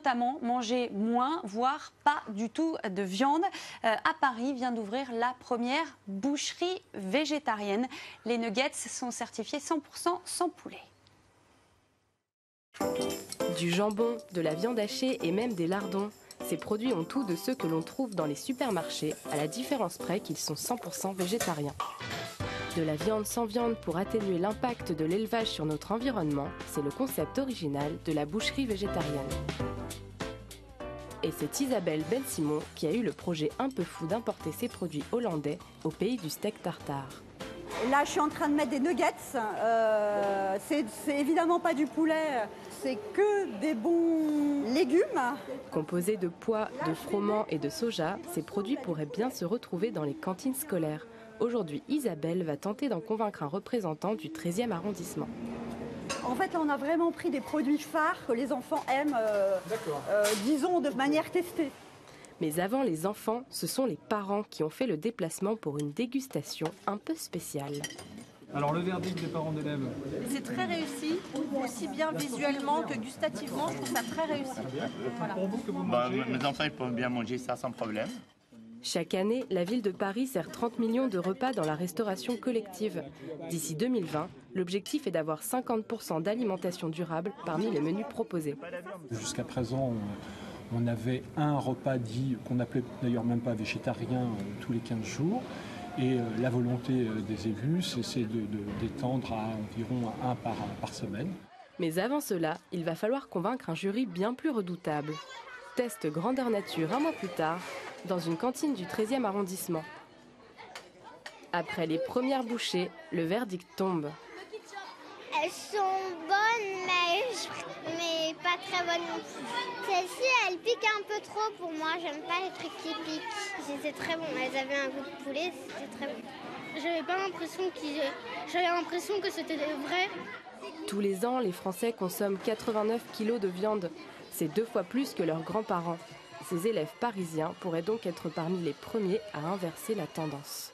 Notamment manger moins, voire pas du tout de viande. À Paris vient d'ouvrir la première boucherie végétarienne. Les nuggets sont certifiés 100% sans poulet. Du jambon, de la viande hachée et même des lardons. Ces produits ont tout de ceux que l'on trouve dans les supermarchés, à la différence près qu'ils sont 100% végétariens. De la viande sans viande pour atténuer l'impact de l'élevage sur notre environnement, c'est le concept original de la boucherie végétarienne. Et c'est Isabelle Ben-Simon qui a eu le projet un peu fou d'importer ses produits hollandais au pays du steak tartare. Là, je suis en train de mettre des nuggets. C'est évidemment pas du poulet, c'est que des bons légumes. Composés de pois, de froment et de soja, ces produits pourraient bien se retrouver dans les cantines scolaires. Aujourd'hui, Isabelle va tenter d'en convaincre un représentant du 13e arrondissement. En fait, là, on a vraiment pris des produits phares que les enfants aiment, disons, de manière testée. Mais avant les enfants, ce sont les parents qui ont fait le déplacement pour une dégustation un peu spéciale. Alors le verdict des parents d'élèves? C'est très réussi, aussi bien visuellement que gustativement, je trouve ça très réussi. Voilà. Pour vous que vous mangez, mes enfants ils peuvent bien manger ça sans problème. Chaque année, la ville de Paris sert 30 millions de repas dans la restauration collective. D'ici 2020, l'objectif est d'avoir 50% d'alimentation durable parmi les menus proposés. Jusqu'à présent, on avait un repas dit, qu'on n'appelait d'ailleurs même pas végétarien, tous les 15 jours. Et la volonté des élus, c'est d'étendre à environ un par semaine. Mais avant cela, il va falloir convaincre un jury bien plus redoutable. Test grandeur nature un mois plus tard, dans une cantine du 13e arrondissement. Après les premières bouchées, le verdict tombe. Elles sont bonnes, mais pas très bonnes non plus. Celle-ci, elle pique un peu trop pour moi. J'aime pas les trucs qui piquent. C'était très bon. Elles avaient un goût de poulet, c'était très bon. J'avais l'impression que c'était vrai. Tous les ans, les Français consomment 89 kilos de viande. C'est 2 fois plus que leurs grands-parents. Ces élèves parisiens pourraient donc être parmi les premiers à inverser la tendance.